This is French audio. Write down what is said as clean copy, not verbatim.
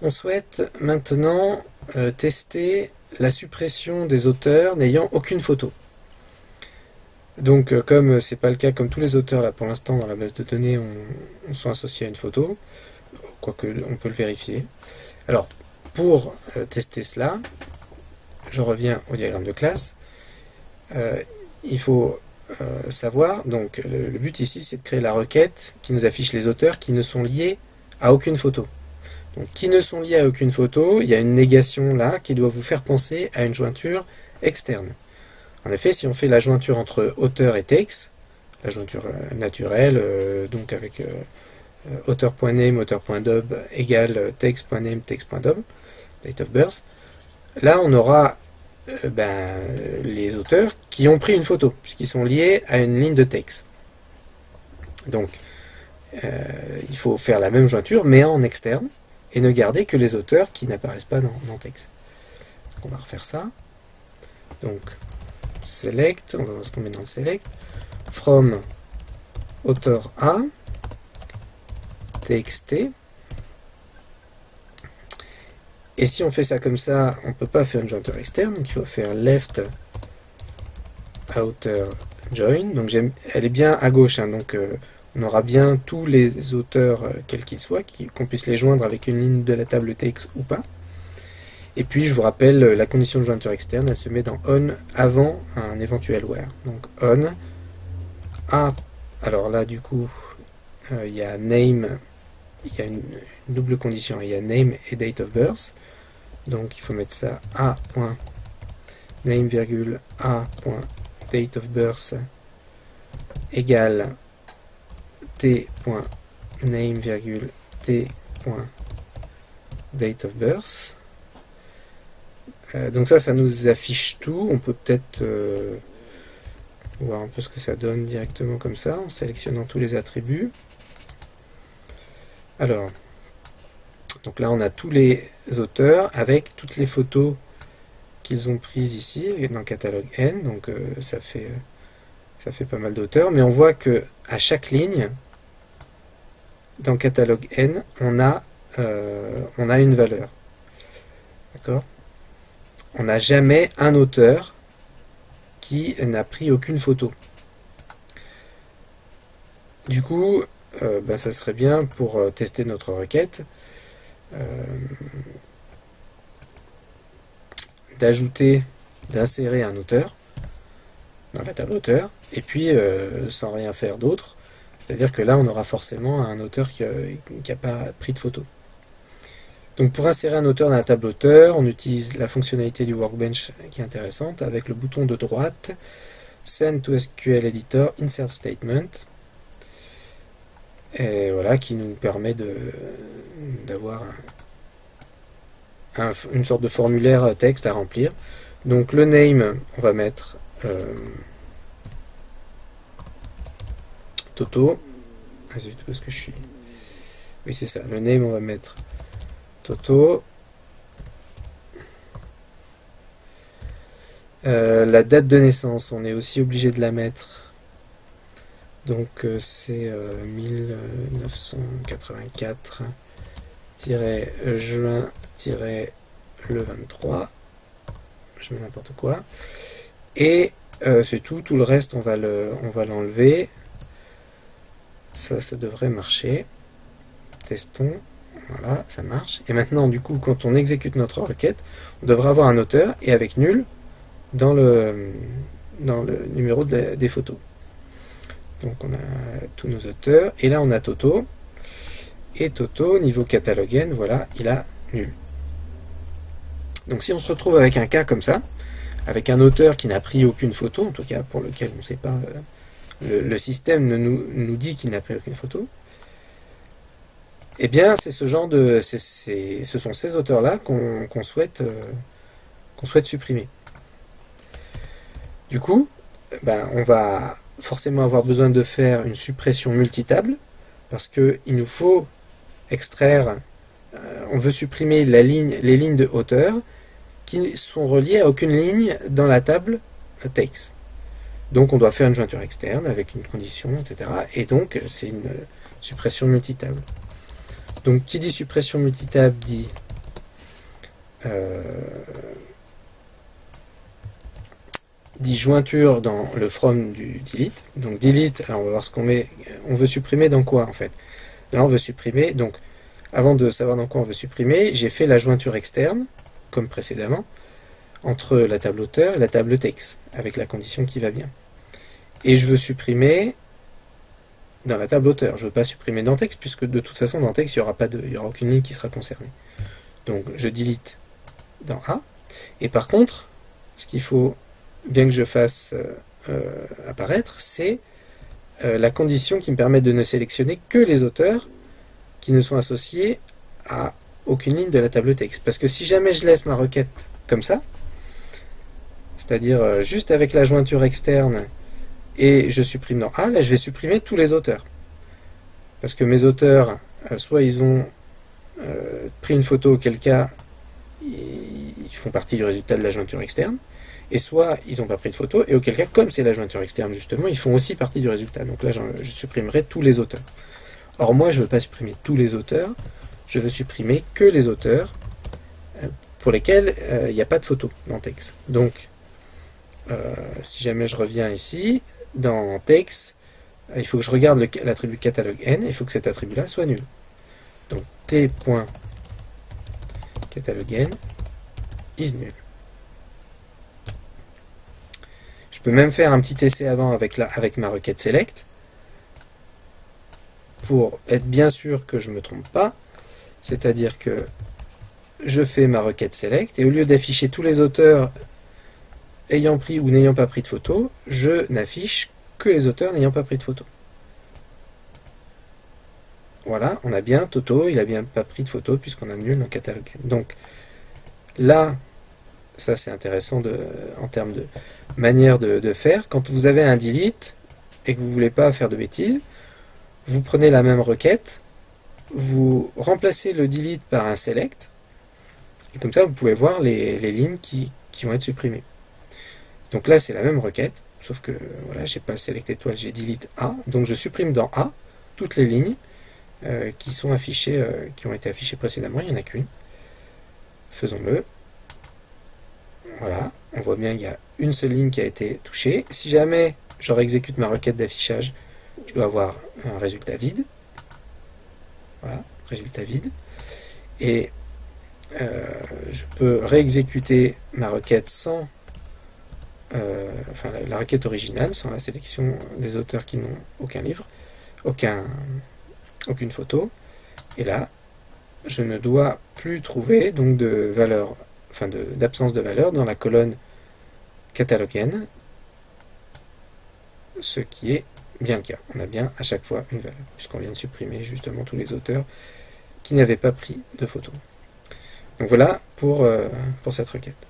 On souhaite maintenant tester la suppression des auteurs n'ayant aucune photo. Donc comme c'est pas le cas, comme tous les auteurs là pour l'instant dans la base de données on sont associés à une photo, quoique on peut le vérifier. Alors pour tester cela, je reviens au diagramme de classe. Il faut savoir, donc le but ici c'est de créer la requête qui nous affiche les auteurs qui ne sont liés à aucune photo. Donc qui ne sont liés à aucune photo, il y a une négation là qui doit vous faire penser à une jointure externe. En effet, si on fait la jointure entre auteur et text, la jointure naturelle, donc avec auteur.name, auteur.dob égale text.name, text.dob, date of birth, là on aura les auteurs qui ont pris une photo, puisqu'ils sont liés à une ligne de texte. Donc, il faut faire la même jointure, mais en externe, et ne garder que les auteurs qui n'apparaissent pas dans texte. Donc, on va refaire ça. Donc, select, on va voir ce qu'on met dans le select. From auteur A, txt. Et si on fait ça comme ça, on ne peut pas faire une jointure externe, donc il faut faire left outer join. Donc elle est bien à gauche, hein, donc on aura bien tous les auteurs, quels qu'ils soient, qu'on puisse les joindre avec une ligne de la table texte ou pas. Et puis je vous rappelle, la condition de jointure externe, elle se met dans on avant un éventuel where. Donc on a, alors là du coup, il y a name, il y a une double condition, il y a name et date of birth. Donc il faut mettre ça a.name, a.date of birth égale t.name, t.date of birth. Donc ça nous affiche tout. On peut peut-être voir un peu ce que ça donne directement comme ça, en sélectionnant tous les attributs. Alors, donc là on a tous les auteurs avec toutes les photos qu'ils ont prises ici dans le catalogue N, donc ça fait pas mal d'auteurs, mais on voit que à chaque ligne dans le catalogue N on a une valeur, d'accord. On n'a jamais un auteur qui n'a pris aucune photo. Du coup, ça serait bien pour tester notre requête d'insérer un auteur dans la table auteur, et puis sans rien faire d'autre, c'est-à-dire que là on aura forcément un auteur qui n'a pas pris de photo. Donc pour insérer un auteur dans la table auteur, on utilise la fonctionnalité du workbench qui est intéressante, avec le bouton de droite Send to SQL Editor Insert Statement, et voilà, qui nous permet d'avoir une sorte de formulaire texte à remplir. Donc le name, on va mettre Toto. Ah zut, parce que je suis... Oui, c'est ça. Le name, on va mettre Toto. La date de naissance, on est aussi obligé de la mettre. Donc c'est 1984-juin-le 23. Je mets n'importe quoi. Et c'est tout. Tout le reste, on va l'enlever. Ça devrait marcher. Testons. Voilà, ça marche. Et maintenant, du coup, quand on exécute notre requête, on devrait avoir un auteur et avec nul dans le numéro des photos. Donc on a tous nos auteurs, et là on a Toto, et Toto, niveau catalogue N, voilà, il a nul. Donc si on se retrouve avec un cas comme ça, avec un auteur qui n'a pris aucune photo, en tout cas pour lequel on ne sait pas, le système nous dit qu'il n'a pris aucune photo, eh bien c'est ce genre de... ce sont ces auteurs-là qu'on souhaite supprimer. Du coup, on va forcément avoir besoin de faire une suppression multitable, parce qu'il nous faut extraire, on veut supprimer les lignes de hauteur qui sont reliées à aucune ligne dans la table text. Donc on doit faire une jointure externe avec une condition, etc. Et donc c'est une suppression multitable. Donc qui dit suppression multitable dit dit jointure dans le from du delete. Donc delete, alors on va voir ce qu'on met. On veut supprimer dans quoi en fait. Là on veut supprimer, donc avant de savoir dans quoi on veut supprimer, j'ai fait la jointure externe, comme précédemment, entre la table auteur et la table texte, avec la condition qui va bien. Et je veux supprimer dans la table auteur. Je ne veux pas supprimer dans texte, puisque de toute façon dans texte, il n'y aura aucune ligne qui sera concernée. Donc je delete dans A. Et par contre, ce qu'il faut bien que je fasse apparaître, c'est la condition qui me permet de ne sélectionner que les auteurs qui ne sont associés à aucune ligne de la table texte. Parce que si jamais je laisse ma requête comme ça, c'est-à-dire juste avec la jointure externe et je supprime dans A, là je vais supprimer tous les auteurs. Parce que mes auteurs, soit ils ont pris une photo, auquel cas ils font partie du résultat de la jointure externe, et soit ils n'ont pas pris de photo, et auquel cas, comme c'est la jointure externe justement, ils font aussi partie du résultat. Donc là, je supprimerai tous les auteurs. Or moi, je ne veux pas supprimer tous les auteurs, je veux supprimer que les auteurs pour lesquels il n'y a pas de photo dans texte. Donc, si jamais je reviens ici, dans texte, il faut que je regarde l'attribut catalogue n, et il faut que cet attribut-là soit nul. Donc t.catalogue n is nul. Je peux même faire un petit essai avant avec ma requête select pour être bien sûr que je ne me trompe pas. C'est-à-dire que je fais ma requête select et au lieu d'afficher tous les auteurs ayant pris ou n'ayant pas pris de photo, je n'affiche que les auteurs n'ayant pas pris de photo. Voilà, on a bien Toto, il n'a bien pas pris de photo puisqu'on a nul dans catalogue n. Donc là, ça c'est intéressant en termes de manière de faire. Quand vous avez un delete et que vous ne voulez pas faire de bêtises, vous prenez la même requête, vous remplacez le delete par un select, et comme ça vous pouvez voir les lignes qui vont être supprimées. Donc là c'est la même requête, sauf que voilà, j'ai pas select étoile, j'ai delete A, donc je supprime dans A toutes les lignes qui sont affichées, qui ont été affichées précédemment, il n'y en a qu'une. Faisons-le. Voilà, on voit bien qu'il y a une seule ligne qui a été touchée. Si jamais je réexécute ma requête d'affichage, je dois avoir un résultat vide. Voilà, résultat vide. Et je peux réexécuter ma requête sans la requête originale, sans la sélection des auteurs qui n'ont aucun livre, aucune photo. Et là, je ne dois plus trouver donc de valeur, d'absence de valeur dans la colonne catalogue n, ce qui est bien le cas. On a bien à chaque fois une valeur, puisqu'on vient de supprimer justement tous les auteurs qui n'avaient pas pris de photo. Donc voilà pour cette requête.